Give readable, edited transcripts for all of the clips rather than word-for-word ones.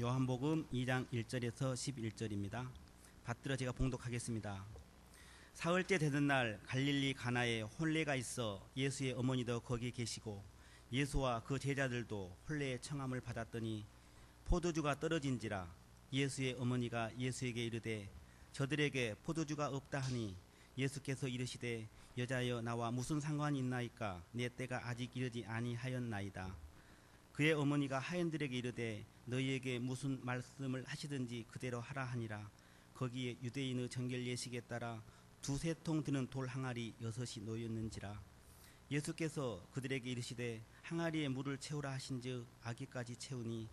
요한복음 2장 1절에서 11절입니다. 받들어 제가 봉독하겠습니다. 사흘째 되는 날 갈릴리 가나에 혼례가 있어 예수의 어머니도 거기 계시고 예수와 그 제자들도 혼례의 청함을 받았더니 포도주가 떨어진지라. 예수의 어머니가 예수에게 이르되 저들에게 포도주가 없다 하니 예수께서 이르시되 여자여 나와 무슨 상관이 있나이까 내 때가 아직 이르지 아니하였나이다. 그의 어머니가 하인들에게 이르되 너희에게 무슨 말씀을 하시든지 그대로 하라 하니라. 거기에 유대인의 정결 예식에 따라 두세 통 드는 돌 항아리 6이 놓였는지라. 예수께서 그들에게 이르시되 항아리에 물을 채우라 하신즉 아기까지 채우니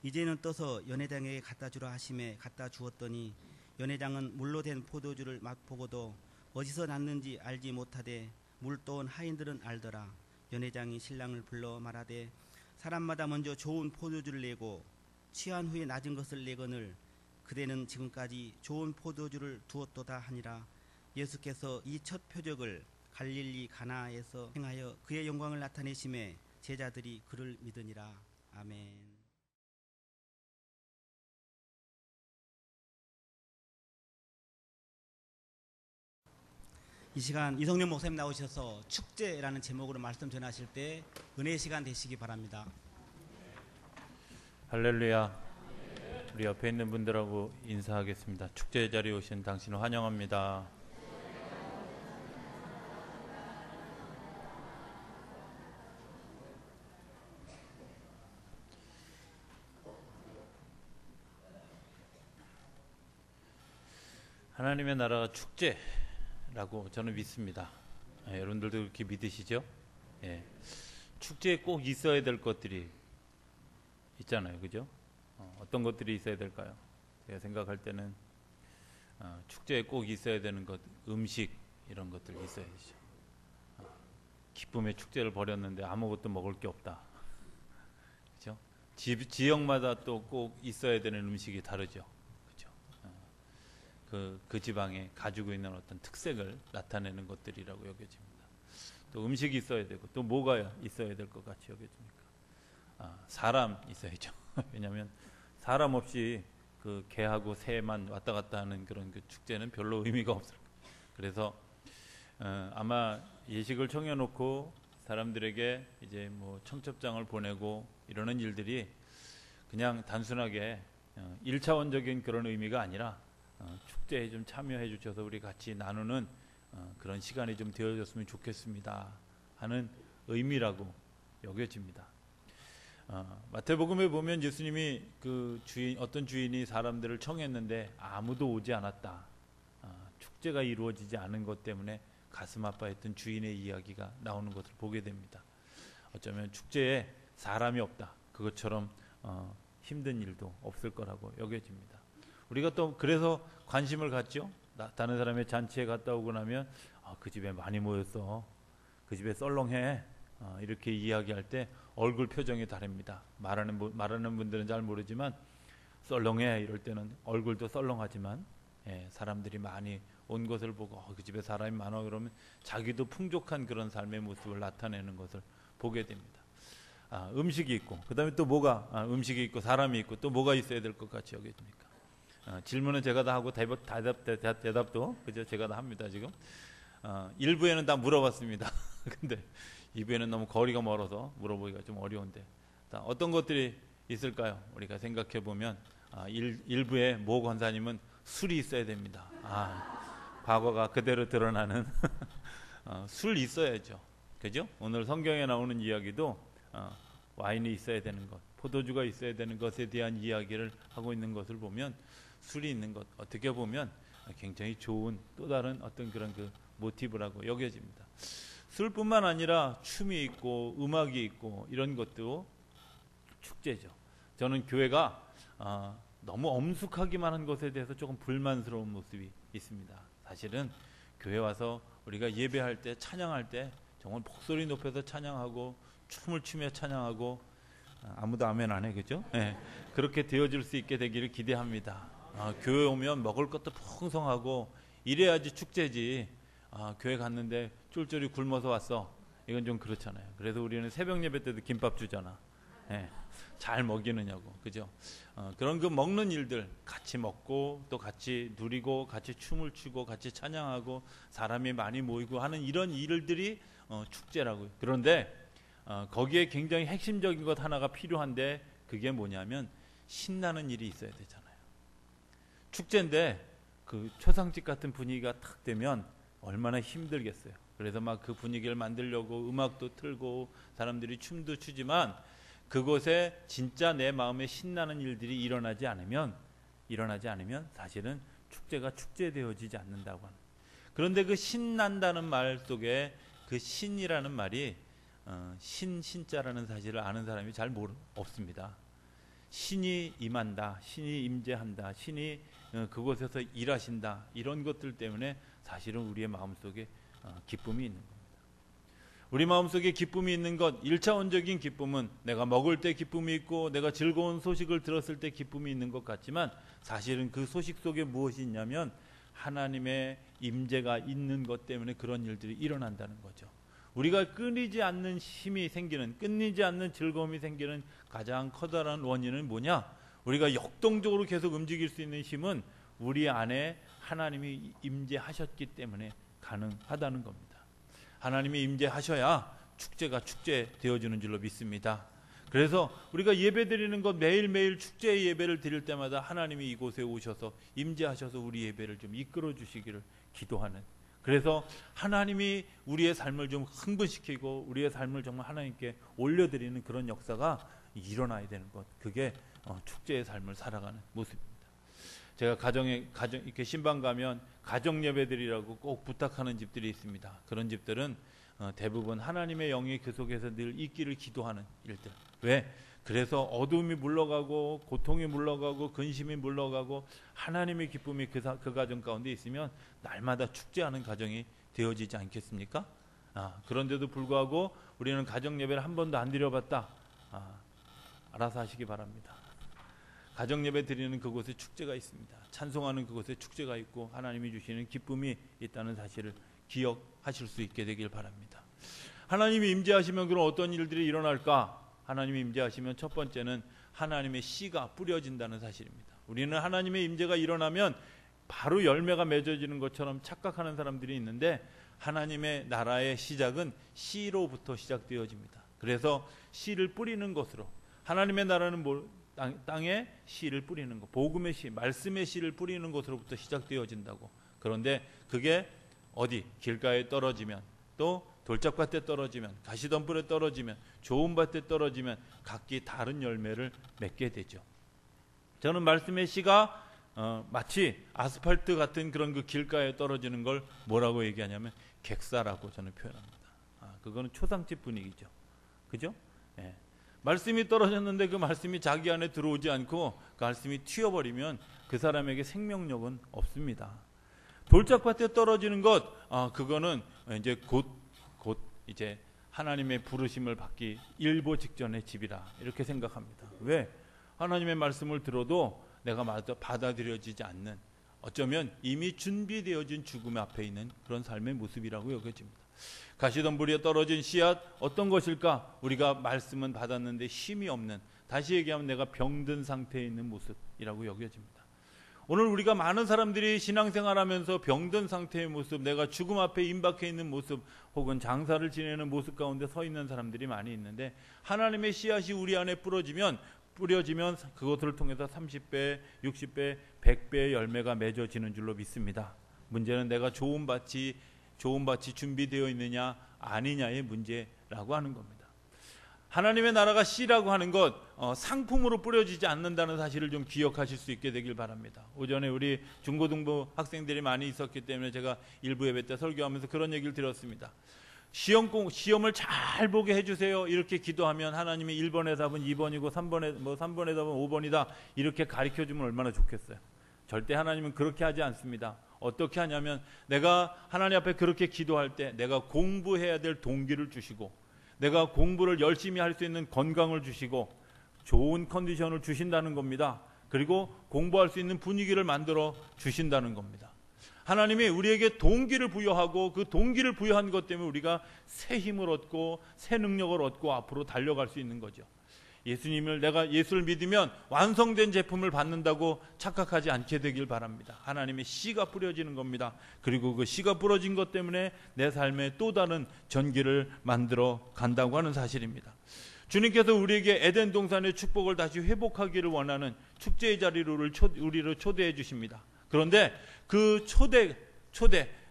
이제는 떠서 연회장에게 갖다 주라 하심에 갖다 주었더니 연회장은 물로 된 포도주를 맛보고도 어디서 났는지 알지 못하되 물 떠온 하인들은 알더라. 연회장이 신랑을 불러 말하되 사람마다 먼저 좋은 포도주를 내고 취한 후에 낮은 것을 내거늘 그대는 지금까지 좋은 포도주를 두었도다 하니라. 예수께서 이 첫 표적을 갈릴리 가나에서 행하여 그의 영광을 나타내심에 제자들이 그를 믿으니라. 아멘. 이 시간 이성룡 목사님 나오셔서 축제라는 제목으로 말씀 전하실 때 은혜의 시간 되시기 바랍니다. 할렐루야. 우리 옆에 있는 분들하고 인사하겠습니다. 축제 자리에 오신 당신을 환영합니다. 하나님의 나라가 축제라고 저는 믿습니다. 여러분들도 그렇게 믿으시죠? 축제에 꼭 있어야 될 것들이 있잖아요, 그죠? 어떤 것들이 있어야 될까요? 제가 생각할 때는 축제에 꼭 있어야 되는 것, 음식 이런 것들이 있어야죠. 기쁨의 축제를 벌였는데 아무것도 먹을 게 없다, 그죠? 지역마다 또 꼭 있어야 되는 음식이 다르죠, 그죠? 그 지방에 가지고 있는 어떤 특색을 나타내는 것들이라고 여겨집니다. 또 음식이 있어야 되고 또 뭐가 있어야 될 것 같이 여겨집니까? 사람 있어야죠. 왜냐하면 사람 없이 그 개하고 새만 왔다 갔다 하는 그런 그 축제는 별로 의미가 없을 거예요. 그래서 아마 예식을 청해놓고 사람들에게 이제 뭐 청첩장을 보내고 이러는 일들이 그냥 단순하게 1차원적인 그런 의미가 아니라 축제에 좀 참여해 주셔서 우리 같이 나누는 그런 시간이 좀 되어졌으면 좋겠습니다 하는 의미라고 여겨집니다. 마태복음에 보면 예수님이 어떤 주인이 사람들을 청했는데 아무도 오지 않았다. 축제가 이루어지지 않은 것 때문에 가슴 아파했던 주인의 이야기가 나오는 것을 보게 됩니다. 어쩌면 축제에 사람이 없다, 그것처럼 힘든 일도 없을 거라고 여겨집니다. 우리가 또 그래서 관심을 갖죠. 다른 사람의 잔치에 갔다 오고 나면 그 집에 많이 모였어, 그 집에 썰렁해, 이렇게 이야기할 때 얼굴 표정이 다릅니다. 말하는 분들은 잘 모르지만 썰렁해 이럴 때는 얼굴도 썰렁하지만 사람들이 많이 온 것을 보고 그 집에 사람이 많아 그러면 자기도 풍족한 그런 삶의 모습을 나타내는 것을 보게 됩니다. 음식이 있고 그 다음에 또 뭐가 음식이 있고 사람이 있고 또 뭐가 있어야 될 것 같이 여겨집니까? 질문은 제가 다 하고 대답도 그죠? 제가 다 합니다. 지금 1부에는 다 물어봤습니다. 근데 2부에는 너무 거리가 멀어서 물어보기가 좀 어려운데 어떤 것들이 있을까요? 우리가 생각해 보면 1부에 모 권사님은 술이 있어야 됩니다. 과거가 그대로 드러나는 술 있어야죠, 그죠? 오늘 성경에 나오는 이야기도 와인이 있어야 되는 것, 포도주가 있어야 되는 것에 대한 이야기를 하고 있는 것을 보면 술이 있는 것, 어떻게 보면 굉장히 좋은 또 다른 어떤 그런 그 모티브라고 여겨집니다. 술뿐만 아니라 춤이 있고 음악이 있고 이런 것도 축제죠. 저는 교회가 너무 엄숙하기만 한 것에 대해서 조금 불만스러운 모습이 있습니다. 사실은 교회 와서 우리가 예배할 때, 찬양할 때 정말 목소리 높여서 찬양하고 춤을 추며 찬양하고 아무도 아멘 안 해, 그죠? 네, 그렇게 되어질 수 있게 되기를 기대합니다. 교회 오면 먹을 것도 풍성하고 이래야지 축제지. 교회 갔는데 쫄쫄이 굶어서 왔어, 이건 좀 그렇잖아요. 그래서 우리는 새벽 예배 때도 김밥 주잖아. 예, 잘 먹이느냐고, 그죠? 그런 그 먹는 일들, 같이 먹고 또 같이 누리고 같이 춤을 추고 같이 찬양하고 사람이 많이 모이고 하는 이런 일들이 축제라고요. 그런데 거기에 굉장히 핵심적인 것 하나가 필요한데, 그게 뭐냐면 신나는 일이 있어야 되잖아요. 축제인데 그 초상집 같은 분위기가 탁 되면 얼마나 힘들겠어요. 그래서 막 그 분위기를 만들려고 음악도 틀고 사람들이 춤도 추지만, 그곳에 진짜 내 마음에 신나는 일들이 일어나지 않으면 사실은 축제가 축제되어지지 않는다고 합니다. 그런데 그 신난다는 말 속에 그 신이라는 말이 신자라는 사실을 아는 사람이 잘 없습니다. 신이 임한다, 신이 임재한다, 신이 그곳에서 일하신다, 이런 것들 때문에 사실은 우리의 마음속에 기쁨이 있는 겁니다. 우리 마음속에 기쁨이 있는 것, 1차원적인 기쁨은 내가 먹을 때 기쁨이 있고 내가 즐거운 소식을 들었을 때 기쁨이 있는 것 같지만, 사실은 그 소식 속에 무엇이 있냐면 하나님의 임재가 있는 것 때문에 그런 일들이 일어난다는 거죠. 우리가 끊이지 않는 힘이 생기는, 끊이지 않는 즐거움이 생기는 가장 커다란 원인은 뭐냐? 우리가 역동적으로 계속 움직일 수 있는 힘은 우리 안에 하나님이 임재하셨기 때문에 가능하다는 겁니다. 하나님이 임재하셔야 축제가 축제되어지는 줄로 믿습니다. 그래서 우리가 예배 드리는 것, 매일매일 축제의 예배를 드릴 때마다 하나님이 이곳에 오셔서 임재하셔서 우리 예배를 좀 이끌어 주시기를 기도하는, 그래서 하나님이 우리의 삶을 좀 흥분시키고 우리의 삶을 정말 하나님께 올려드리는 그런 역사가 일어나야 되는 것, 그게 축제의 삶을 살아가는 모습입니다. 제가 가정에 이렇게 신방 가면 가정 예배드리라고 꼭 부탁하는 집들이 있습니다. 그런 집들은 대부분 하나님의 영이 그 속에서 늘 있기를 기도하는 일들. 왜? 그래서 어두움이 물러가고 고통이 물러가고 근심이 물러가고 하나님의 기쁨이 그 가정 가운데 있으면 날마다 축제하는 가정이 되어지지 않겠습니까? 그런데도 불구하고 우리는 가정 예배를 한 번도 안 드려봤다. 알아서 하시기 바랍니다. 가정 예배 드리는 그곳에 축제가 있습니다. 찬송하는 그곳에 축제가 있고 하나님이 주시는 기쁨이 있다는 사실을 기억하실 수 있게 되길 바랍니다. 하나님이 임재하시면 그럼 어떤 일들이 일어날까? 하나님이 임재하시면 첫 번째는 하나님의 씨가 뿌려진다는 사실입니다. 우리는 하나님의 임재가 일어나면 바로 열매가 맺어지는 것처럼 착각하는 사람들이 있는데, 하나님의 나라의 시작은 씨로부터 시작되어집니다. 그래서 씨를 뿌리는 것으로, 하나님의 나라는 땅에 씨를 뿌리는 것, 복음의 씨, 말씀의 씨를 뿌리는 것으로부터 시작되어진다고. 그런데 그게 어디 길가에 떨어지면, 또 돌짝밭에 떨어지면, 가시덤불에 떨어지면, 좋은 밭에 떨어지면 각기 다른 열매를 맺게 되죠. 저는 말씀의 씨가 마치 아스팔트 같은 그런 그 길가에 떨어지는 걸 뭐라고 얘기하냐면 객사라고 저는 표현합니다. 그거는 초상집 분위기죠. 그죠? 예. 말씀이 떨어졌는데 그 말씀이 자기 안에 들어오지 않고 그 말씀이 튀어버리면 그 사람에게 생명력은 없습니다. 돌짝밭에 떨어지는 것, 그거는 이제 곧 이제 하나님의 부르심을 받기 일보 직전의 집이라 이렇게 생각합니다. 왜? 하나님의 말씀을 들어도 내가 받아들여지지 않는, 어쩌면 이미 준비되어진 죽음 앞에 있는 그런 삶의 모습이라고 여겨집니다. 가시덤불에 떨어진 씨앗, 어떤 것일까? 우리가 말씀은 받았는데 힘이 없는, 다시 얘기하면 내가 병든 상태에 있는 모습이라고 여겨집니다. 오늘 우리가 많은 사람들이 신앙생활하면서 병든 상태의 모습, 내가 죽음 앞에 임박해 있는 모습, 혹은 장사를 지내는 모습 가운데 서 있는 사람들이 많이 있는데, 하나님의 씨앗이 우리 안에 뿌려지면 그것을 통해서 30배, 60배, 100배의 열매가 맺어지는 줄로 믿습니다. 문제는 내가 좋은 밭이 준비되어 있느냐 아니냐의 문제라고 하는 겁니다. 하나님의 나라가 씨라고 하는 것, 상품으로 뿌려지지 않는다는 사실을 좀 기억하실 수 있게 되길 바랍니다. 오전에 우리 중고등부 학생들이 많이 있었기 때문에 제가 일부 예배 때 설교하면서 그런 얘기를 들었습니다. 시험을 잘 보게 해주세요. 이렇게 기도하면 하나님이 1번의 답은 2번이고 3번의 답은 5번이다. 이렇게 가르쳐주면 얼마나 좋겠어요. 절대 하나님은 그렇게 하지 않습니다. 어떻게 하냐면, 내가 하나님 앞에 그렇게 기도할 때 내가 공부해야 될 동기를 주시고, 내가 공부를 열심히 할 수 있는 건강을 주시고 좋은 컨디션을 주신다는 겁니다. 그리고 공부할 수 있는 분위기를 만들어 주신다는 겁니다. 하나님이 우리에게 동기를 부여하고, 그 동기를 부여한 것 때문에 우리가 새 힘을 얻고 새 능력을 얻고 앞으로 달려갈 수 있는 거죠. 내가 예수를 믿으면 완성된 제품을 받는다고 착각하지 않게 되길 바랍니다. 하나님의 씨가 뿌려지는 겁니다. 그리고 그 씨가 뿌려진 것 때문에 내 삶에 또 다른 전기를 만들어 간다고 하는 사실입니다. 주님께서 우리에게 에덴 동산의 축복을 다시 회복하기를 원하는 축제의 자리로 우리를 초대해 주십니다. 그런데 그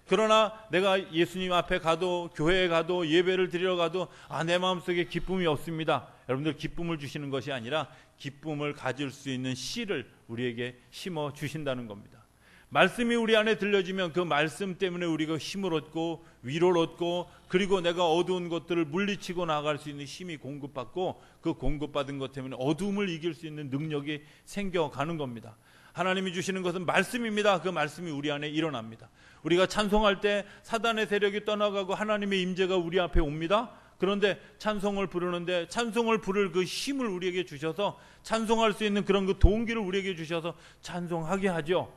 그러나 내가 예수님 앞에 가도 교회에 가도 예배를 드리러 가도 내 마음속에 기쁨이 없습니다. 여러분들, 기쁨을 주시는 것이 아니라 기쁨을 가질 수 있는 씨를 우리에게 심어 주신다는 겁니다. 말씀이 우리 안에 들려지면 그 말씀 때문에 우리가 힘을 얻고 위로를 얻고, 그리고 내가 어두운 것들을 물리치고 나아갈 수 있는 힘이 공급받고, 그 공급받은 것 때문에 어두움을 이길 수 있는 능력이 생겨가는 겁니다. 하나님이 주시는 것은 말씀입니다. 그 말씀이 우리 안에 일어납니다. 우리가 찬송할 때 사단의 세력이 떠나가고 하나님의 임재가 우리 앞에 옵니다. 그런데 찬송을 부르는데 찬송을 부를 그 힘을 우리에게 주셔서, 찬송할 수 있는 그런 그 동기를 우리에게 주셔서 찬송하게 하죠.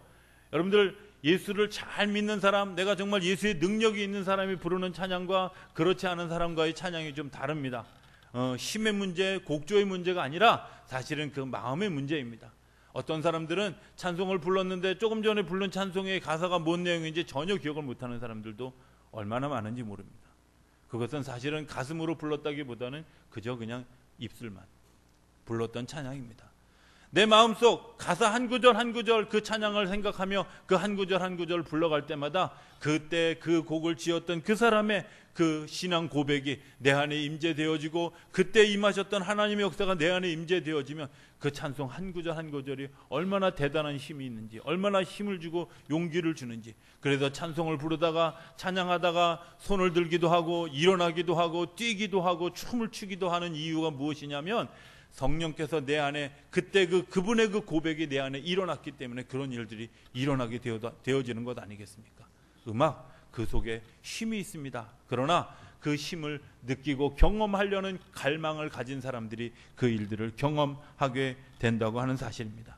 여러분들, 예수를 잘 믿는 사람, 내가 정말 예수의 능력이 있는 사람이 부르는 찬양과 그렇지 않은 사람과의 찬양이 좀 다릅니다. 힘의 문제, 곡조의 문제가 아니라 사실은 그 마음의 문제입니다. 어떤 사람들은 찬송을 불렀는데 조금 전에 부른 찬송의 가사가 뭔 내용인지 전혀 기억을 못하는 사람들도 얼마나 많은지 모릅니다. 그것은 사실은 가슴으로 불렀다기보다는 그저 그냥 입술만 불렀던 찬양입니다. 내 마음속 가사 한 구절 한 구절 그 찬양을 생각하며 그 한 구절 한 구절 불러갈 때마다 그때 그 곡을 지었던 그 사람의 그 신앙 고백이 내 안에 임재되어지고, 그때 임하셨던 하나님의 역사가 내 안에 임재되어지면 그 찬송 한 구절 한 구절이 얼마나 대단한 힘이 있는지, 얼마나 힘을 주고 용기를 주는지. 그래서 찬송을 부르다가 찬양하다가 손을 들기도 하고 일어나기도 하고 뛰기도 하고 춤을 추기도 하는 이유가 무엇이냐면, 성령께서 내 안에 그때 그분의 그 고백이 내 안에 일어났기 때문에 그런 일들이 일어나게 되어지는 것 아니겠습니까? 음악, 그 속에 힘이 있습니다. 그러나 그 힘을 느끼고 경험하려는 갈망을 가진 사람들이 그 일들을 경험하게 된다고 하는 사실입니다.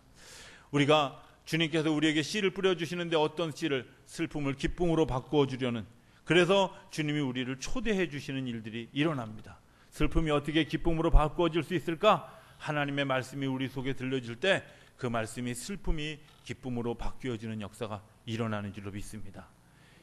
우리가 주님께서 우리에게 씨를 뿌려주시는데 어떤 씨를? 슬픔을 기쁨으로 바꾸어 주려는, 그래서 주님이 우리를 초대해 주시는 일들이 일어납니다. 슬픔이 어떻게 기쁨으로 바꾸어질 수 있을까? 하나님의 말씀이 우리 속에 들려질 때 그 말씀이 슬픔이 기쁨으로 바뀌어지는 역사가 일어나는 줄로 믿습니다.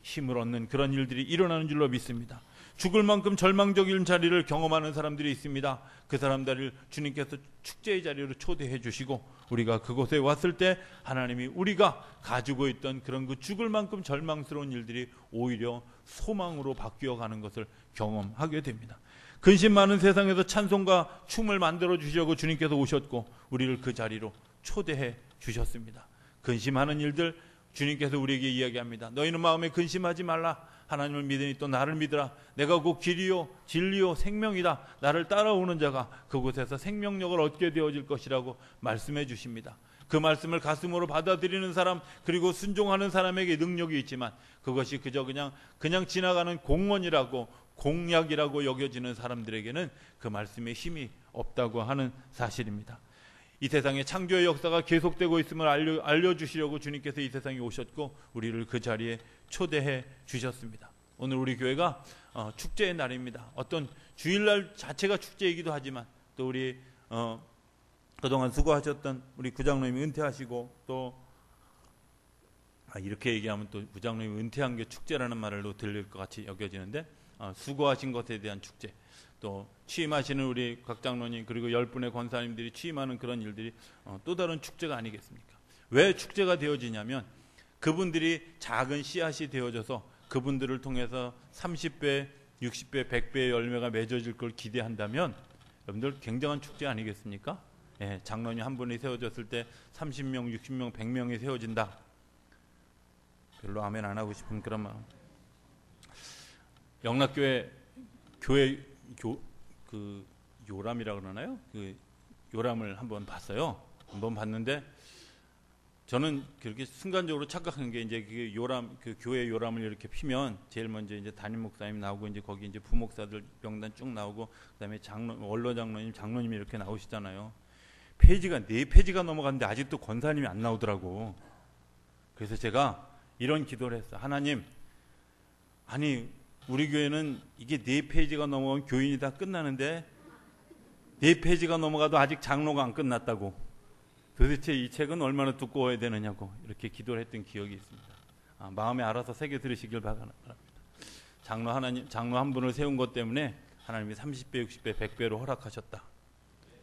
힘을 얻는 그런 일들이 일어나는 줄로 믿습니다. 죽을 만큼 절망적인 자리를 경험하는 사람들이 있습니다. 그 사람들을 주님께서 축제의 자리로 초대해 주시고, 우리가 그곳에 왔을 때 하나님이 우리가 가지고 있던 그런 그 죽을 만큼 절망스러운 일들이 오히려 소망으로 바뀌어가는 것을 경험하게 됩니다. 근심 많은 세상에서 찬송과 춤을 만들어 주시려고 주님께서 오셨고, 우리를 그 자리로 초대해 주셨습니다. 근심하는 일들 주님께서 우리에게 이야기합니다. 너희는 마음에 근심하지 말라. 하나님을 믿으니 또 나를 믿으라. 내가 곧 길이요 진리요 생명이다. 나를 따라오는 자가 그곳에서 생명력을 얻게 되어질 것이라고 말씀해 주십니다. 그 말씀을 가슴으로 받아들이는 사람, 그리고 순종하는 사람에게 능력이 있지만, 그것이 그저 그냥 지나가는 공원이라고 공약이라고 여겨지는 사람들에게는 그 말씀에 힘이 없다고 하는 사실입니다. 이 세상의 창조의 역사가 계속되고 있음을 알려주시려고 주님께서 이 세상에 오셨고, 우리를 그 자리에 초대해 주셨습니다. 오늘 우리 교회가 축제의 날입니다. 어떤 주일날 자체가 축제이기도 하지만, 또 우리 그동안 수고하셨던 우리 부장님이 은퇴하시고, 또 이렇게 얘기하면 또 부장님이 은퇴한 게 축제라는 말을 또 들릴 것 같이 여겨지는데, 수고하신 것에 대한 축제, 또 취임하시는 우리 각 장로님, 그리고 10분의 권사님들이 취임하는 그런 일들이 또 다른 축제가 아니겠습니까? 왜 축제가 되어지냐면, 그분들이 작은 씨앗이 되어져서 그분들을 통해서 30배, 60배, 100배의 열매가 맺어질 걸 기대한다면 여러분들 굉장한 축제 아니겠습니까? 예, 장로님 한 분이 세워졌을 때 30명, 60명, 100명이 세워진다. 별로 아멘 안 하고 싶은 그런 마음. 영락교회 그 요람이라고 그러나요? 그 요람을 한번 봤어요. 한번 봤는데 저는 그렇게 순간적으로 착각한 게, 이제 그 요람, 그 교회 요람을 이렇게 피면 제일 먼저 이제 담임 목사님 나오고, 이제 거기 이제 부목사들 명단 쭉 나오고, 그다음에 원로 장로님, 장로님이 이렇게 나오시잖아요. 페이지가 4페이지가 넘어갔는데 아직도 권사님이 안 나오더라고. 그래서 제가 이런 기도를 했어요. 하나님, 아니 우리 교회는 이게 4페이지가 넘어가면 교인이 다 끝나는데 4페이지가 넘어가도 아직 장로가 안 끝났다고. 도대체 이 책은 얼마나 두꺼워야 되느냐고 이렇게 기도를 했던 기억이 있습니다. 마음에 알아서 새겨 들으시길 바랍니다. 장로 한 분을 세운 것 때문에 하나님이 30배, 60배, 100배로 허락하셨다.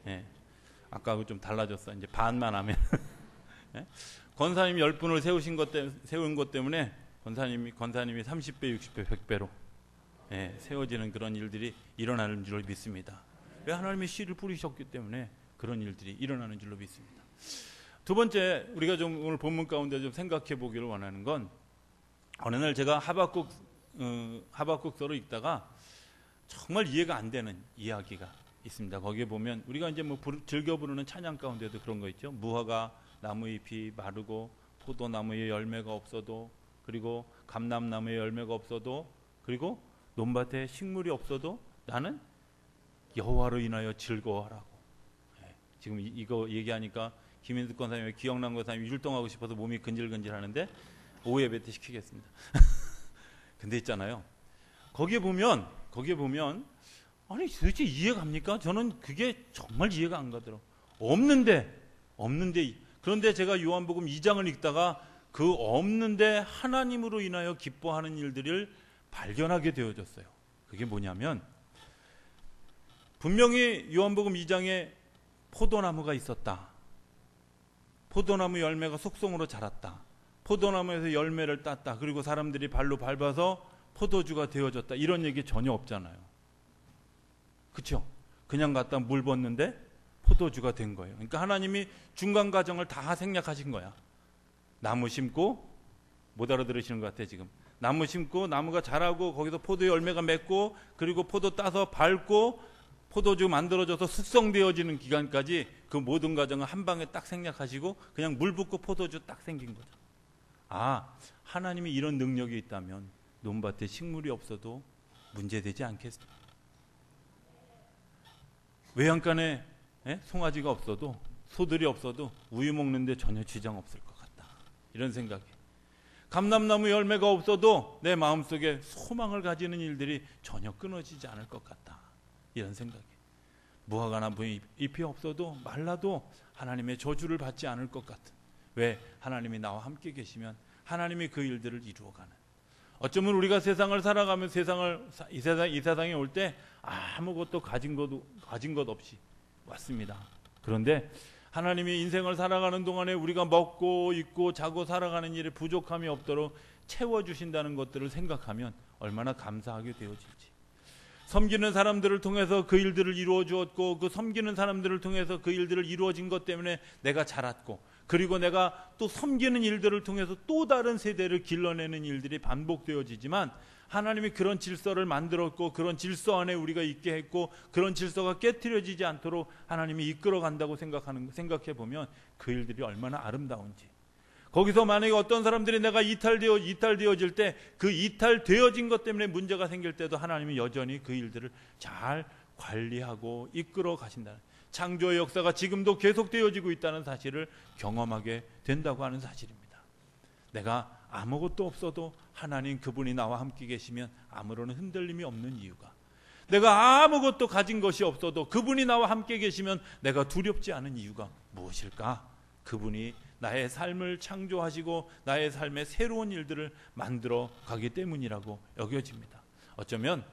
예. 아까하고 좀 달라졌어. 이제 반만 하면. 예? 권사님 10분을 세운 것 때문에 권사님이 30배, 60배, 100배로 예, 세워지는 그런 일들이 일어나는 줄로 믿습니다. 왜? 하나님의 씨를 뿌리셨기 때문에 그런 일들이 일어나는 줄로 믿습니다. 두 번째, 우리가 좀 오늘 본문 가운데 좀 생각해 보기를 원하는 건, 어느 날 제가 하박국서를 읽다가 정말 이해가 안 되는 이야기가 있습니다. 거기에 보면 우리가 이제 뭐 즐겨 부르는 찬양 가운데도 그런 거 있죠. 무화과 나무잎이 마르고 포도나무에 열매가 없어도, 그리고 감람나무에 열매가 없어도, 그리고 논밭에 식물이 없어도 나는 여호와로 인하여 즐거워하라고. 지금 이거 얘기하니까 김인숙 권사님의 기억난 권사님이 율동하고 싶어서 몸이 근질근질 하는데 오예배 때 시키겠습니다. 근데 있잖아요, 거기에 보면 아니 도대체 이해가 갑니까? 저는 그게 정말 이해가 안 가더라고요. 없는데 그런데 제가 요한복음 2장을 읽다가 그 없는데 하나님으로 인하여 기뻐하는 일들을 발견하게 되어졌어요. 그게 뭐냐면, 분명히 요한복음 2장에 포도나무가 있었다. 포도나무 열매가 속성으로 자랐다. 포도나무에서 열매를 땄다. 그리고 사람들이 발로 밟아서 포도주가 되어졌다. 이런 얘기 전혀 없잖아요. 그렇죠? 그냥 갖다 물 붓는데 포도주가 된 거예요. 그러니까 하나님이 중간 과정을 다 생략하신 거야. 나무 심고, 못 알아들으시는 것 같아 지금. 나무 심고 나무가 자라고 거기서 포도 열매가 맺고, 그리고 포도 따서 밟고 포도주 만들어져서 숙성되어지는 기간까지 그 모든 과정을 한 방에 딱 생략하시고 그냥 물 붓고 포도주 딱 생긴 거죠. 하나님이 이런 능력이 있다면 논밭에 식물이 없어도 문제되지 않겠습니까? 외양간에 송아지가 없어도, 소들이 없어도 우유 먹는데 전혀 지장 없을 것 같다. 이런 생각이. 감람나무 열매가 없어도 내 마음속에 소망을 가지는 일들이 전혀 끊어지지 않을 것 같다. 이런 생각이. 무화과나무 잎이 없어도 말라도 하나님의 저주를 받지 않을 것 같은. 왜? 하나님이 나와 함께 계시면 하나님이 그 일들을 이루어가는. 어쩌면 우리가 세상을 살아가면 이 세상에 올 때 아무것도 가진 것 없이 왔습니다. 그런데 하나님이 인생을 살아가는 동안에 우리가 먹고 입고 자고 살아가는 일에 부족함이 없도록 채워주신다는 것들을 생각하면 얼마나 감사하게 되어질지. 섬기는 사람들을 통해서 그 일들을 이루어 주었고, 그 섬기는 사람들을 통해서 그 일들을 이루어진 것 때문에 내가 자랐고, 그리고 내가 또 섬기는 일들을 통해서 또 다른 세대를 길러내는 일들이 반복되어지지만, 하나님이 그런 질서를 만들었고 그런 질서 안에 우리가 있게 했고, 그런 질서가 깨트려지지 않도록 하나님이 이끌어 간다고 생각해 보면 그 일들이 얼마나 아름다운지. 거기서 만약에 어떤 사람들이 내가 이탈되어질 때, 그 이탈되어진 것 때문에 문제가 생길 때도 하나님이 여전히 그 일들을 잘 관리하고 이끌어 가신다는, 창조의 역사가 지금도 계속되어지고 있다는 사실을 경험하게 된다고 하는 사실입니다. 내가 아무것도 없어도 하나님 그분이 나와 함께 계시면 아무런 흔들림이 없는 이유가, 내가 아무것도 가진 것이 없어도 그분이 나와 함께 계시면 내가 두렵지 않은 이유가 무엇일까? 그분이 나의 삶을 창조하시고 나의 삶의 새로운 일들을 만들어 가기 때문이라고 여겨집니다. 어쩌면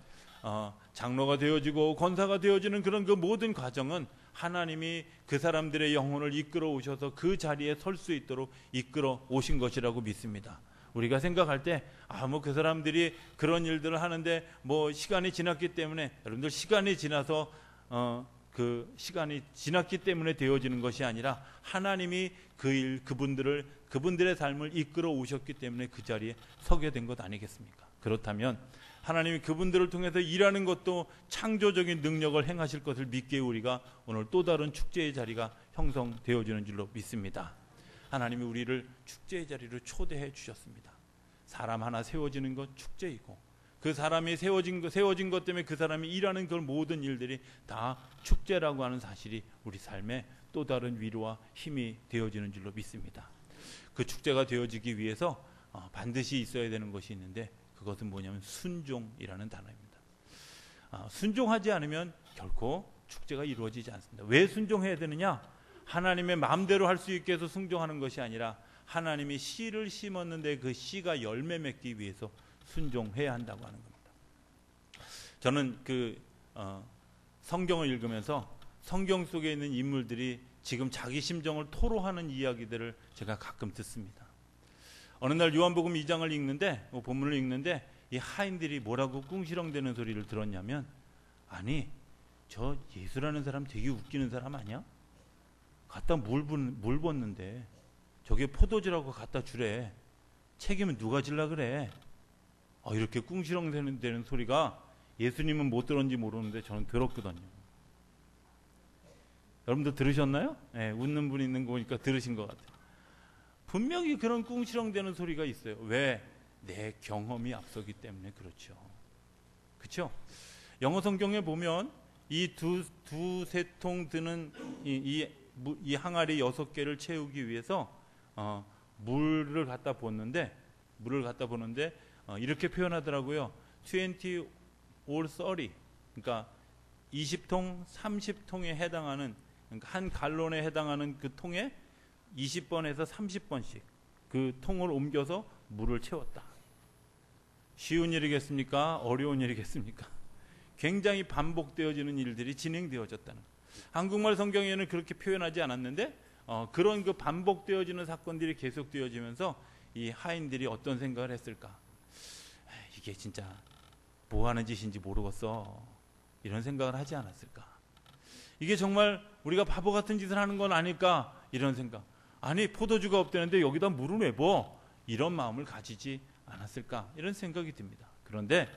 장로가 되어지고 권사가 되어지는 그런 그 모든 과정은 하나님이 그 사람들의 영혼을 이끌어 오셔서 그 자리에 설 수 있도록 이끌어 오신 것이라고 믿습니다. 우리가 생각할 때 그 사람들이 그런 일들을 하는데 시간이 지났기 때문에, 여러분들 시간이 지나서 그 시간이 지났기 때문에 되어지는 것이 아니라 하나님이 그분들의 삶을 이끌어 오셨기 때문에 그 자리에 서게 된 것 아니겠습니까? 그렇다면 하나님이 그분들을 통해서 일하는 것도 창조적인 능력을 행하실 것을 믿기에 우리가 오늘 또 다른 축제의 자리가 형성되어지는 줄로 믿습니다. 하나님이 우리를 축제의 자리로 초대해 주셨습니다. 사람 하나 세워지는 건 축제이고, 그 사람이 세워진 것 때문에 그 사람이 일하는 그 모든 일들이 다 축제라고 하는 사실이 우리 삶에 또 다른 위로와 힘이 되어지는 줄로 믿습니다. 그 축제가 되어지기 위해서 반드시 있어야 되는 것이 있는데, 그것은 뭐냐면 순종이라는 단어입니다. 순종하지 않으면 결코 축제가 이루어지지 않습니다. 왜 순종해야 되느냐? 하나님의 마음대로 할 수 있게 해서 순종하는 것이 아니라 하나님이 씨를 심었는데 그 씨가 열매 맺기 위해서 순종해야 한다고 하는 겁니다. 저는 성경을 읽으면서 성경 속에 있는 인물들이 지금 자기 심정을 토로하는 이야기들을 제가 가끔 듣습니다. 어느 날 요한복음 2장을 읽는데, 본문을 읽는데 이 하인들이 뭐라고 꿍시렁대는 소리를 들었냐면, 아니 저 예수라는 사람 되게 웃기는 사람 아니야? 갖다 물 붓는데 저게 포도주라고 갖다 주래. 책임은 누가 질라 그래? 이렇게 꿍시렁대는 소리가 예수님은 못 들었는지 모르는데 저는 들었거든요. 여러분들 들으셨나요? 네, 웃는 분이 있는 거 보니까 들으신 것 같아요. 분명히 그런 꿍시렁대는 소리가 있어요. 왜? 내 경험이 앞서기 때문에 그렇죠. 그렇죠? 영어 성경에 보면 이 두세 통 드는 이 항아리 6개를 채우기 위해서 물을 갖다 붓는데 이렇게 표현하더라고요. 20 or 30, 그러니까 20통, 30통에 해당하는, 그러니까 한 갈론에 해당하는 그 통에 20번에서 30번씩 그 통을 옮겨서 물을 채웠다. 쉬운 일이겠습니까? 어려운 일이겠습니까? 굉장히 반복되어지는 일들이 진행되어졌다는 거예요. 한국말 성경에는 그렇게 표현하지 않았는데 그런 그 반복되어지는 사건들이 계속되어지면서 이 하인들이 어떤 생각을 했을까? 이게 진짜 뭐 하는 짓인지 모르겠어. 이런 생각을 하지 않았을까? 이게 정말 우리가 바보 같은 짓을 하는 건 아닐까? 이런 생각. 아니 포도주가 없다는데 여기다 물을 왜 부어? 이런 마음을 가지지 않았을까? 이런 생각이 듭니다. 그런데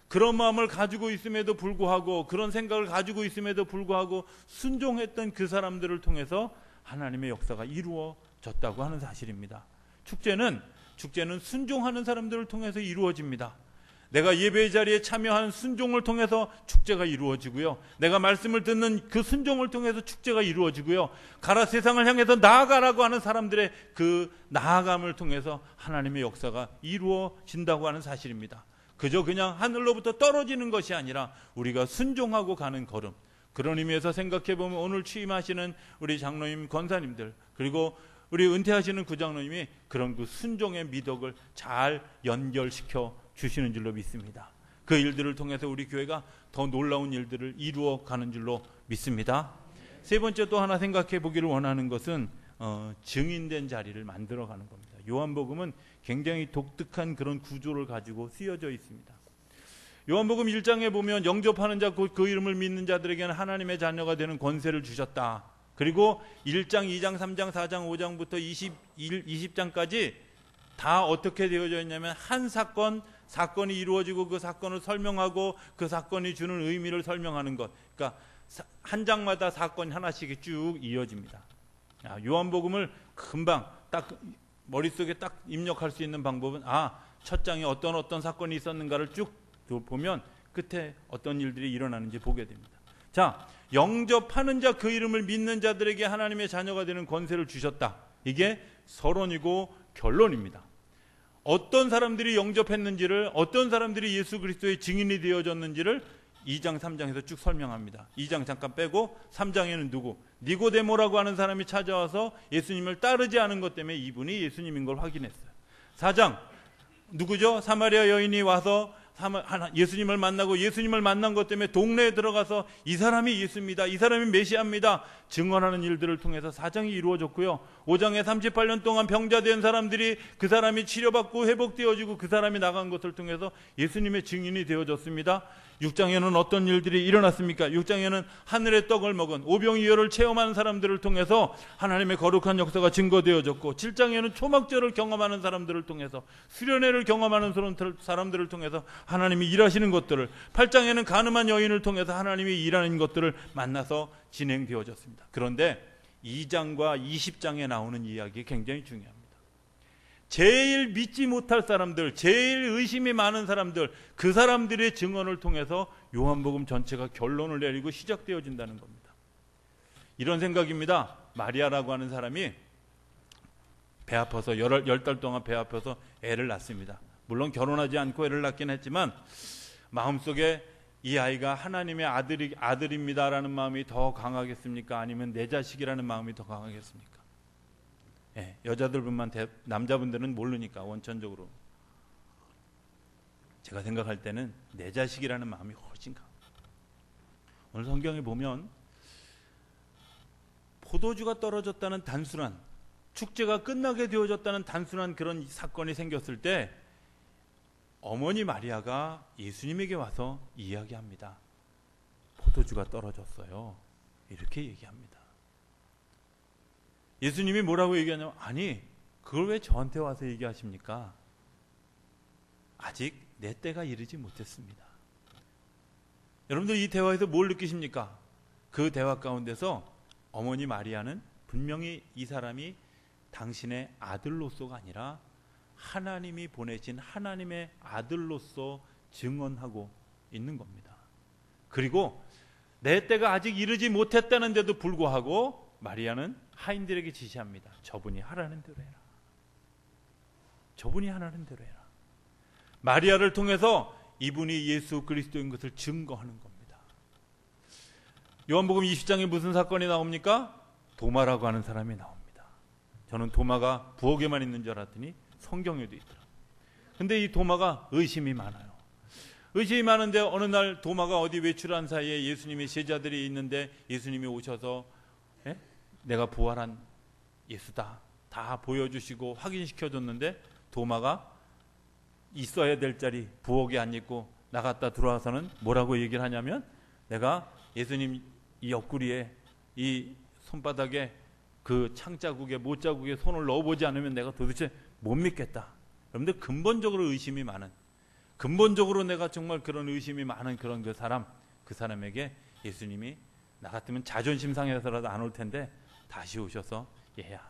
그런 마음을 가지고 있음에도 불구하고, 그런 생각을 가지고 있음에도 불구하고 순종했던 그 사람들을 통해서 하나님의 역사가 이루어졌다고 하는 사실입니다. 축제는 순종하는 사람들을 통해서 이루어집니다. 내가 예배의 자리에 참여하는 순종을 통해서 축제가 이루어지고요. 내가 말씀을 듣는 그 순종을 통해서 축제가 이루어지고요. 가라 세상을 향해서 나아가라고 하는 사람들의 그 나아감을 통해서 하나님의 역사가 이루어진다고 하는 사실입니다. 그저 그냥 하늘로부터 떨어지는 것이 아니라 우리가 순종하고 가는 걸음. 그런 의미에서 생각해보면 오늘 취임하시는 우리 장로님, 권사님들, 그리고 우리 은퇴하시는 구장로님이 그런 그 순종의 미덕을 잘 연결시켜 주시는 줄로 믿습니다. 그 일들을 통해서 우리 교회가 더 놀라운 일들을 이루어 가는 줄로 믿습니다. 세 번째 또 하나 생각해 보기를 원하는 것은 증인된 자리를 만들어 가는 겁니다. 요한복음은 굉장히 독특한 그런 구조를 가지고 쓰여져 있습니다. 요한복음 1장에 보면 영접하는 자 곧 그 이름을 믿는 자들에게는 하나님의 자녀가 되는 권세를 주셨다. 그리고 1장, 2장, 3장, 4장, 5장부터 20장까지 다 어떻게 되어져 있냐면 한 사건이 이루어지고 그 사건을 설명하고 그 사건이 주는 의미를 설명하는 것. 그러니까 한 장마다 사건이 하나씩 쭉 이어집니다. 요한복음을 금방 딱 머릿속에 딱 입력할 수 있는 방법은 첫 장에 어떤 사건이 있었는가를 쭉 보면 끝에 어떤 일들이 일어나는지 보게 됩니다. 자, 영접하는 자 그 이름을 믿는 자들에게 하나님의 자녀가 되는 권세를 주셨다. 이게 서론이고 결론입니다. 어떤 사람들이 영접했는지를, 어떤 사람들이 예수 그리스도의 증인이 되어졌는지를 2장, 3장에서 쭉 설명합니다. 2장 잠깐 빼고 3장에는 누구? 니고데모라고 하는 사람이 찾아와서 예수님을 따르지 않은 것 때문에 이분이 예수님인 걸 확인했어요. 4장 누구죠? 사마리아 여인이 와서 예수님을 만나고 예수님을 만난 것 때문에 동네에 들어가서 이 사람이 예수입니다. 이 사람이 메시아입니다. 증언하는 일들을 통해서 4장이 이루어졌고요. 5장에 38년 동안 병자된 사람들이 그 사람이 치료받고 회복되어지고 그 사람이 나간 것을 통해서 예수님의 증인이 되어졌습니다. 6장에는 어떤 일들이 일어났습니까? 6장에는 하늘의 떡을 먹은 오병이어를 체험하는 사람들을 통해서 하나님의 거룩한 역사가 증거되어졌고, 7장에는 초막절을 경험하는 사람들을 통해서, 수련회를 경험하는 사람들을 통해서 하나님이 일하시는 것들을, 8장에는 가늠한 여인을 통해서 하나님이 일하는 것들을 만나서 진행되어졌습니다. 그런데 2장과 20장에 나오는 이야기 굉장히 중요합니다. 제일 믿지 못할 사람들, 제일 의심이 많은 사람들, 그 사람들의 증언을 통해서 요한복음 전체가 결론을 내리고 시작되어진다는 겁니다. 이런 생각입니다. 마리아라고 하는 사람이 배 아파서 10달 동안 배 아파서 애를 낳습니다. 물론 결혼하지 않고 애를 낳긴 했지만 마음속에 이 아이가 하나님의 아들입니다라는 마음이 더 강하겠습니까? 아니면 내 자식이라는 마음이 더 강하겠습니까? 예, 여자들뿐만 남자분들은 모르니까 원천적으로 제가 생각할 때는 내 자식이라는 마음이 훨씬 강합니다. 오늘 성경에 보면 포도주가 떨어졌다는 단순한, 축제가 끝나게 되어졌다는 단순한 그런 사건이 생겼을 때 어머니 마리아가 예수님에게 와서 이야기합니다. 포도주가 떨어졌어요. 이렇게 얘기합니다. 예수님이 뭐라고 얘기하냐면, 아니 그걸 왜 저한테 와서 얘기하십니까? 아직 내 때가 이르지 못했습니다. 여러분들 이 대화에서 뭘 느끼십니까? 그 대화 가운데서 어머니 마리아는 분명히 이 사람이 당신의 아들로서가 아니라 하나님이 보내신 하나님의 아들로서 증언하고 있는 겁니다. 그리고 내 때가 아직 이르지 못했다는데도 불구하고 마리아는 하인들에게 지시합니다. 저분이 하라는 대로 해라. 저분이 하라는 대로 해라. 마리아를 통해서 이분이 예수 그리스도인 것을 증거하는 겁니다. 요한복음 20장에 무슨 사건이 나옵니까? 도마라고 하는 사람이 나옵니다. 저는 도마가 부엌에만 있는 줄 알았더니 성경에도 있더라고요. 근데 이 도마가 의심이 많아요. 의심이 많은데 어느 날 도마가 어디 외출한 사이에 예수님의 제자들이 있는데 예수님이 오셔서 내가 부활한 예수다 다 보여주시고 확인시켜줬는데 도마가 있어야 될 자리 부엌에 안 있고 나갔다 들어와서는 뭐라고 얘기를 하냐면, 내가 예수님 이 옆구리에 이 손바닥에 그 창자국에 못자국에 손을 넣어보지 않으면 내가 도대체 못 믿겠다. 여러분들 근본적으로 의심이 많은, 근본적으로 내가 정말 그런 의심이 많은 그런 그 사람에게 예수님이 나 같으면 자존심 상해서라도 안 올 텐데 다시 오셔서 얘야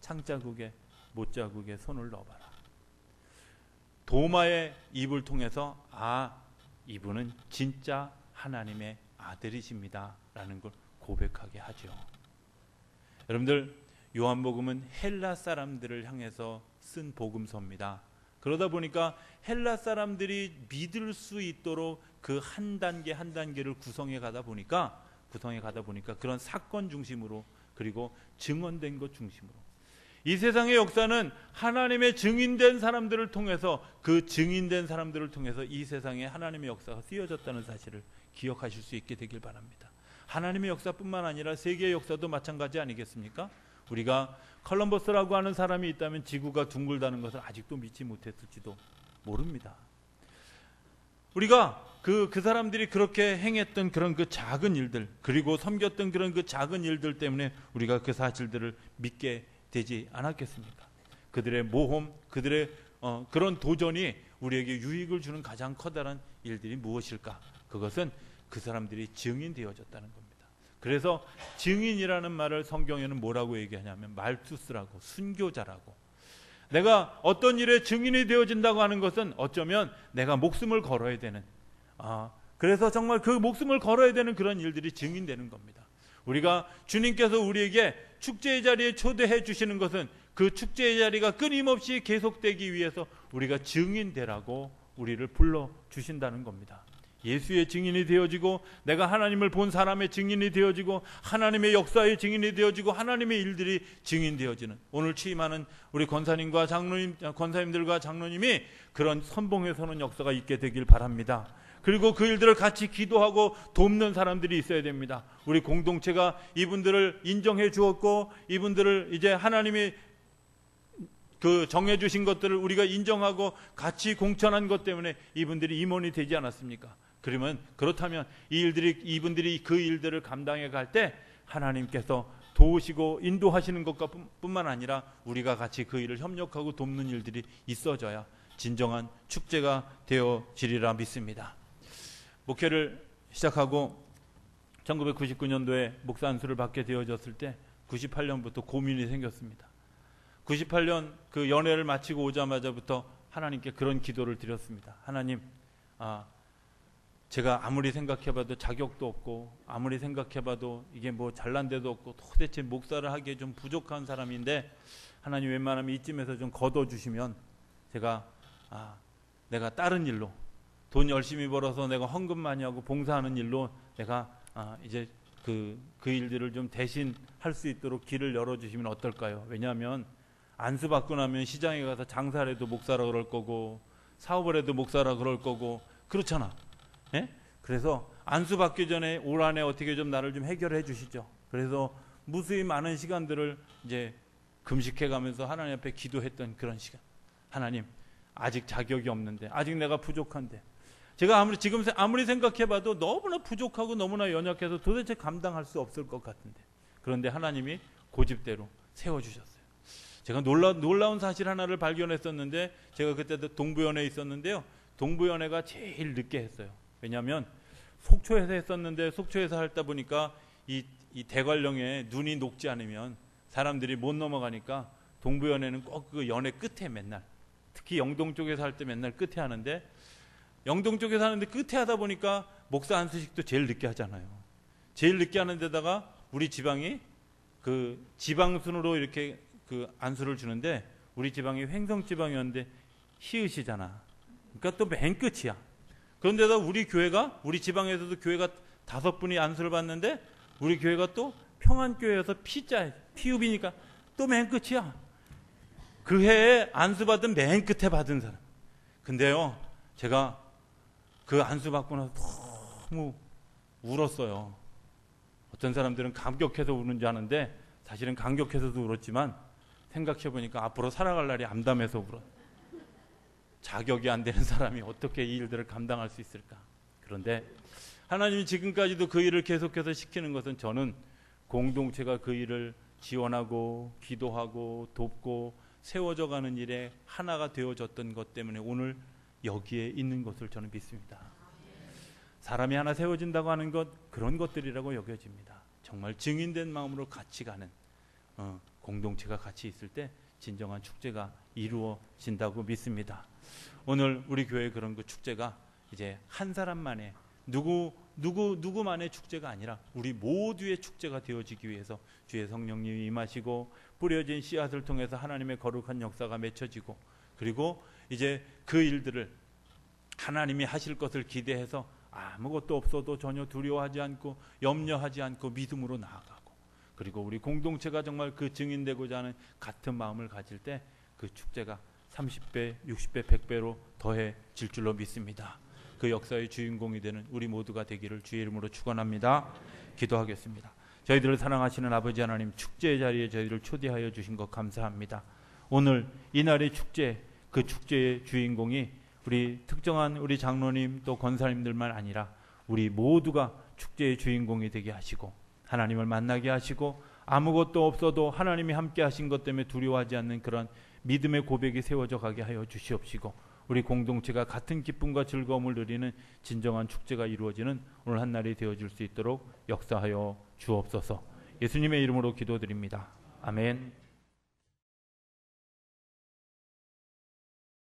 창자국에 못자국에 손을 넣어봐라. 도마의 입을 통해서 이분은 진짜 하나님의 아들이십니다 라는 걸 고백하게 하죠. 여러분들 요한복음은 헬라 사람들을 향해서 쓴 복음서입니다. 그러다 보니까 헬라 사람들이 믿을 수 있도록 그 한 단계 한 단계를 구성해 가다 보니까 그런 사건 중심으로, 그리고 증언된 것 중심으로, 이 세상의 역사는 하나님의 증인된 사람들을 통해서, 그 증인된 사람들을 통해서 이 세상에 하나님의 역사가 쓰여졌다는 사실을 기억하실 수 있게 되길 바랍니다. 하나님의 역사뿐만 아니라 세계의 역사도 마찬가지 아니겠습니까? 우리가 컬럼버스라고 하는 사람이 있다면 지구가 둥글다는 것을 아직도 믿지 못했을지도 모릅니다. 우리가 그 사람들이 그렇게 행했던 그런 그 작은 일들, 그리고 섬겼던 그런 그 작은 일들 때문에 우리가 그 사실들을 믿게 되지 않았겠습니까? 그들의 모험, 그들의 그런 도전이 우리에게 유익을 주는 가장 커다란 일들이 무엇일까? 그것은 그 사람들이 증인되어졌다는 겁니다. 그래서 증인이라는 말을 성경에는 뭐라고 얘기하냐면 말투스라고, 순교자라고. 내가 어떤 일에 증인이 되어진다고 하는 것은 어쩌면 내가 목숨을 걸어야 되는, 그래서 정말 그 목숨을 걸어야 되는 그런 일들이 증인되는 겁니다. 우리가 주님께서 우리에게 축제의 자리에 초대해 주시는 것은 그 축제의 자리가 끊임없이 계속되기 위해서 우리가 증인되라고 우리를 불러주신다는 겁니다. 예수의 증인이 되어지고, 내가 하나님을 본 사람의 증인이 되어지고, 하나님의 역사의 증인이 되어지고, 하나님의 일들이 증인되어지는, 오늘 취임하는 우리 권사님들과 장로님이 그런 선봉에 서는 역사가 있게 되길 바랍니다. 그리고 그 일들을 같이 기도하고 돕는 사람들이 있어야 됩니다. 우리 공동체가 이분들을 인정해 주었고, 이분들을 이제 하나님이 그 정해주신 것들을 우리가 인정하고 같이 공천한 것 때문에 이분들이 임원이 되지 않았습니까? 그렇다면 이분들이 그 일들을 감당해 갈 때 하나님께서 도우시고 인도하시는 것과 뿐만 아니라 우리가 같이 그 일을 협력하고 돕는 일들이 있어져야 진정한 축제가 되어지리라 믿습니다. 목회를 시작하고 1999년도에 목사 안수를 받게 되어졌을 때 98년부터 고민이 생겼습니다. 98년 그 연회를 마치고 오자마자부터 하나님께 그런 기도를 드렸습니다. 하나님, 제가 아무리 생각해봐도 자격도 없고, 아무리 생각해봐도 이게 뭐 잘난 데도 없고, 도대체 목사를 하기에 좀 부족한 사람인데, 하나님 웬만하면 이쯤에서 좀 걷어주시면 내가 다른 일로 돈 열심히 벌어서 내가 헌금 많이 하고 봉사하는 일로 내가 이제 그 일들을 좀 대신 할 수 있도록 길을 열어주시면 어떨까요? 왜냐하면 안수 받고 나면 시장에 가서 장사를 해도 목사라 그럴 거고 사업을 해도 목사라 그럴 거고 그렇잖아. 예? 그래서 안수 받기 전에 올 한해 어떻게 좀 나를 좀 해결해 주시죠. 그래서 무수히 많은 시간들을 이제 금식해 가면서 하나님 앞에 기도했던 그런 시간. 하나님, 아직 자격이 없는데, 아직 내가 부족한데, 제가 지금 아무리 생각해봐도 너무나 부족하고 너무나 연약해서 도대체 감당할 수 없을 것 같은데, 그런데 하나님이 고집대로 세워주셨어요. 제가 놀라운 사실 하나를 발견했었는데, 제가 그때도 동부연회에 있었는데요, 동부연회가 제일 늦게 했어요. 왜냐하면 속초에서 했었는데, 속초에서 하다 보니까 이 대관령에 눈이 녹지 않으면 사람들이 못 넘어가니까 동부연회는 꼭 그 연회 끝에 맨날, 특히 영동 쪽에서 할 때 맨날 끝에 하는데, 영동 쪽에서 하는데 끝에 하다 보니까 목사 안수식도 제일 늦게 하잖아요. 제일 늦게 하는 데다가 우리 지방이 그 지방순으로 이렇게 그 안수를 주는데, 우리 지방이 횡성 지방이었는데 히읗이잖아. 그러니까 또 맨 끝이야. 그런데다 우리 지방에서도 교회가 5분이 안수를 받는데, 우리 교회가 또 평안교회에서 피읍이니까 또 맨 끝이야. 그 해에 안수 받은 맨 끝에 받은 사람. 근데요, 제가 그 안수 받고 나서 너무 울었어요. 어떤 사람들은 감격해서 우는지 아는데 사실은 감격해서도 울었지만, 생각해 보니까 앞으로 살아갈 날이 암담해서 울어. 자격이 안 되는 사람이 어떻게 이 일들을 감당할 수 있을까? 그런데 하나님이 지금까지도 그 일을 계속해서 시키는 것은, 저는 공동체가 그 일을 지원하고 기도하고 돕고 세워져 가는 일에 하나가 되어졌던 것 때문에 오늘 여기에 있는 것을 저는 믿습니다. 사람이 하나 세워진다고 하는 것, 그런 것들이라고 여겨집니다. 정말 증인된 마음으로 같이 가는 공동체가 같이 있을 때 진정한 축제가 이루어진다고 믿습니다. 오늘 우리 교회 그런 그 축제가 이제 한 사람만의 누구만의 축제가 아니라 우리 모두의 축제가 되어지기 위해서 주의 성령님이 임하시고 뿌려진 씨앗을 통해서 하나님의 거룩한 역사가 맺혀지고, 그리고 이제 그 일들을 하나님이 하실 것을 기대해서 아무것도 없어도 전혀 두려워하지 않고 염려하지 않고 믿음으로 나아가고, 그리고 우리 공동체가 정말 그 증인되고자 하는 같은 마음을 가질 때 그 축제가 30배, 60배, 100배로 더해질 줄로 믿습니다. 그 역사의 주인공이 되는 우리 모두가 되기를 주의 이름으로 축원합니다. 기도하겠습니다. 저희들을 사랑하시는 아버지 하나님, 축제의 자리에 저희들을 초대하여 주신 것 감사합니다. 오늘 이날의 축제, 그 축제의 주인공이 우리 특정한 우리 장로님 또 권사님들만 아니라 우리 모두가 축제의 주인공이 되게 하시고, 하나님을 만나게 하시고, 아무것도 없어도 하나님이 함께 하신 것 때문에 두려워하지 않는 그런 믿음의 고백이 세워져 가게 하여 주시옵시고, 우리 공동체가 같은 기쁨과 즐거움을 누리는 진정한 축제가 이루어지는 오늘 한날이 되어줄 수 있도록 역사하여 주옵소서. 예수님의 이름으로 기도드립니다. 아멘.